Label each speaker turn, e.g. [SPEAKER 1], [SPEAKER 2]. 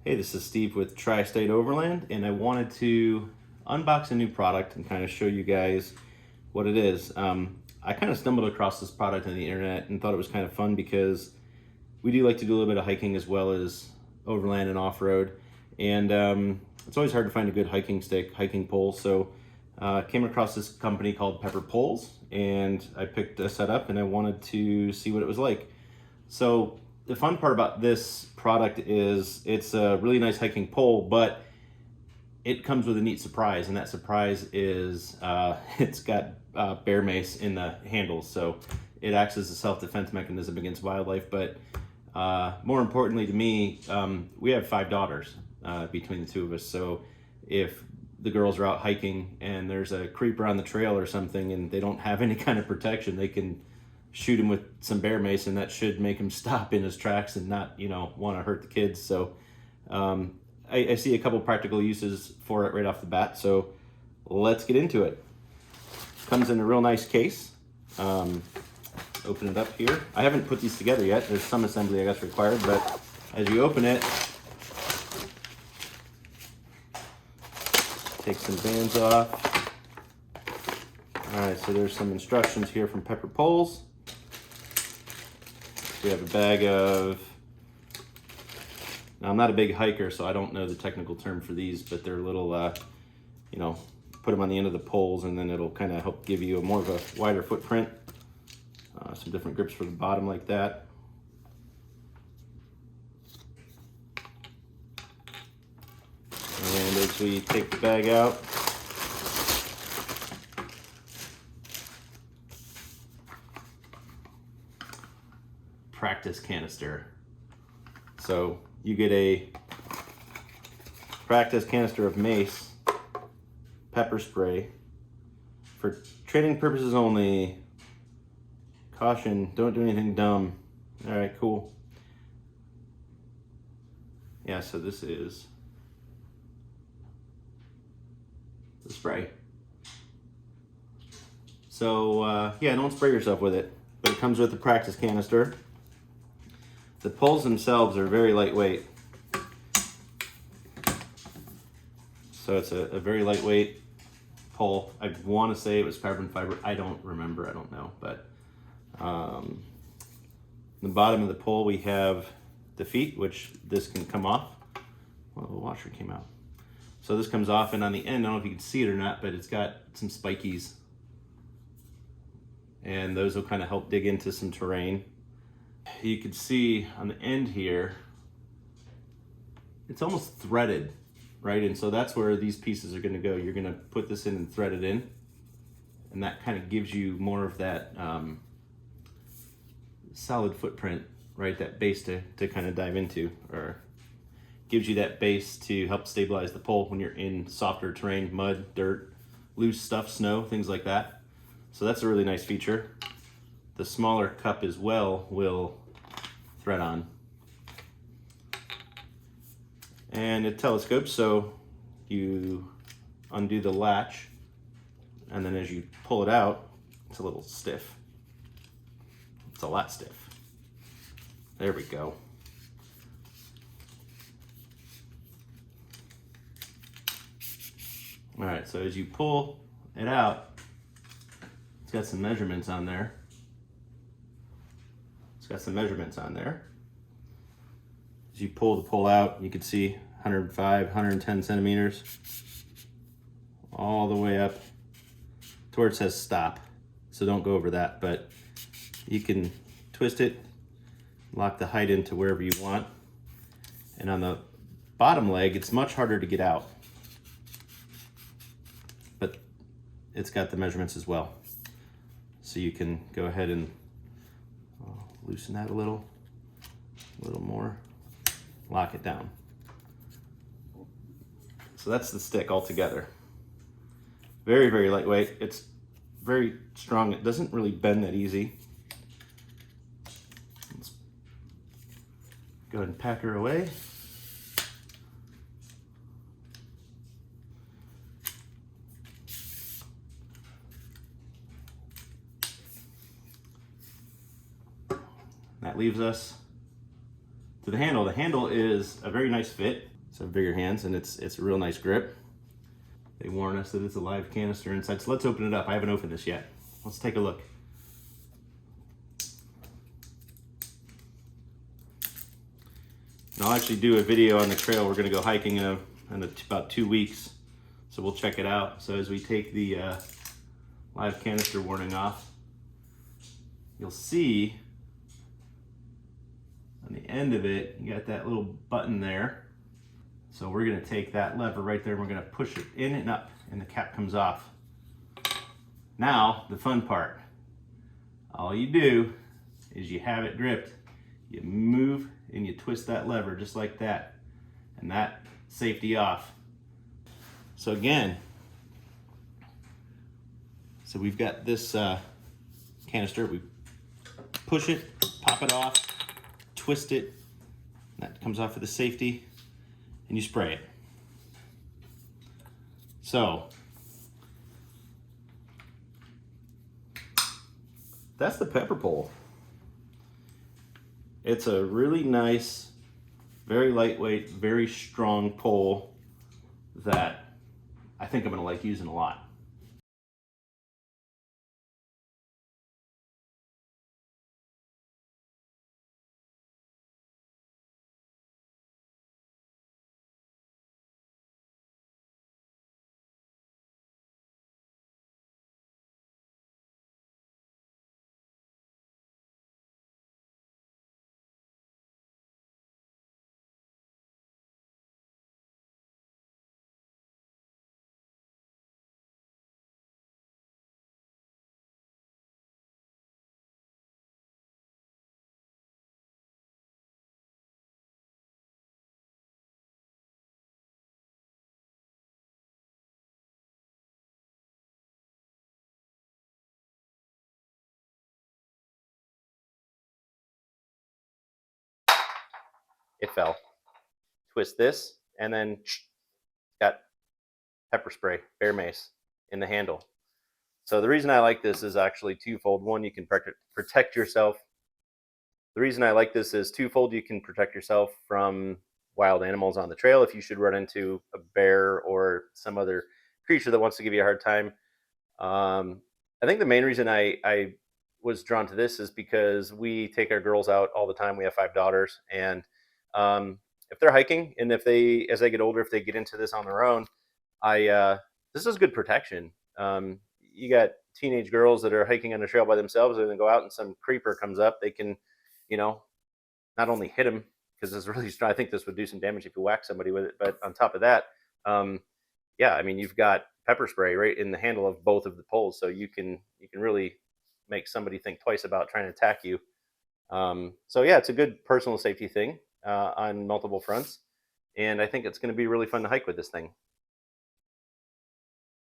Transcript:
[SPEAKER 1] Hey, this is Steve with Tri-State Overland, and I wanted to unbox a new product and kind of show you guys what it is. I kind of stumbled across this product on the internet and thought it was kind of fun because we do like to do a little bit of hiking as well as overland and off-road, and it's always hard to find a good hiking stick, hiking pole, so came across this company called Pepper Poles, and I picked a set up and I wanted to see what it was like. So the fun part about this product is it's a really nice hiking pole, but it comes with a neat surprise, and that surprise is it's got bear mace in the handles, so it acts as a self-defense mechanism against wildlife. But more importantly to me, we have 5 daughters between the two of us, so if the girls are out hiking and there's a creeper on the trail or something and they don't have any kind of protection, they can shoot him with some bear mace, and that should make him stop in his tracks and not, want to hurt the kids. So I see a couple practical uses for it right off the bat. So let's get into it. Comes in a real nice case. Open it up here. I haven't put these together yet. There's some assembly I guess required, but as you open it, take some bands off. All right, so there's some instructions here from Pepper Poles. We have a bag of, now I'm not a big hiker, so I don't know the technical term for these, but they're little, put them on the end of the poles, and then it'll kind of help give you more of a wider footprint. Some different grips for the bottom like that. And as we take the bag out, practice canister. So you get a practice canister of Mace pepper spray for training purposes only. Caution, don't do anything dumb. All right, cool. Yeah, so this is the spray. So yeah, don't spray yourself with it, but it comes with the practice canister. The poles themselves are very lightweight. So it's a very lightweight pole. I want to say it was carbon fiber. I don't remember, I don't know. But the bottom of the pole we have the feet, which this can come off. Well, the washer came out. So this comes off, and on the end, I don't know if you can see it or not, but it's got some spikies. And those will kind of help dig into some terrain. You can see on the end here, it's almost threaded, right? And so that's where these pieces are going to go. You're going to put this in and thread it in, and that kind of gives you more of that solid footprint, right? That base to kind of dive into, or gives you that base to help stabilize the pole when you're in softer terrain, mud, dirt, loose stuff, snow, things like that. So that's a really nice feature. The smaller cup as well will thread on. And it telescopes, so you undo the latch, and then as you pull it out, it's a little stiff. It's a lot stiff. There we go. All right, so as you pull it out, it's got some measurements on there. It's got some measurements on there. As you pull the pole out, you can see 105, 110 centimeters, all the way up to where it says stop. So don't go over that, but you can twist it, lock the height into wherever you want. And on the bottom leg, it's much harder to get out, but it's got the measurements as well. So you can go ahead and loosen that a little more, lock it down. So that's the stick all together. Very, very lightweight. It's very strong. It doesn't really bend that easy. Let's go ahead and pack her away. That leaves us to the handle. The handle is a very nice fit. So bigger hands, and it's a real nice grip. They warn us that it's a live canister inside, so let's open it up. I haven't opened this yet. Let's take a look. And I'll actually do a video on the trail. We're gonna go hiking in about 2 weeks, so we'll check it out. So as we take the live canister warning off, you'll see on the end of it, you got that little button there. So we're gonna take that lever right there and we're gonna push it in and up, and the cap comes off. Now, the fun part. All you do is you have it gripped, you move and you twist that lever just like that, and that safety off. So again, so we've got this canister, we push it, pop it off, twist it, that comes off for the safety, and you spray it. So that's the pepper pole. It's a really nice, very lightweight, very strong pole that I think I'm gonna like using a lot. It fell. Twist this, and then got pepper spray, bear mace in the handle. So the reason I like this is actually twofold. One, you can protect yourself. The reason I like this is twofold. You can protect yourself from wild animals on the trail if you should run into a bear or some other creature that wants to give you a hard time. I think the main reason I was drawn to this is because we take our girls out all the time. We have 5 daughters, and if they're hiking, and if they, as they get older, if they get into this on their own, this is good protection. You got teenage girls that are hiking on the trail by themselves, and then go out and some creeper comes up, they can, you know, not only hit them because it's really strong. I think this would do some damage if you whack somebody with it, but on top of that, yeah, I mean, you've got pepper spray right in the handle of both of the poles, so you can really make somebody think twice about trying to attack you. So yeah, it's a good personal safety thing on multiple fronts, and I think it's going to be really fun to hike with this thing.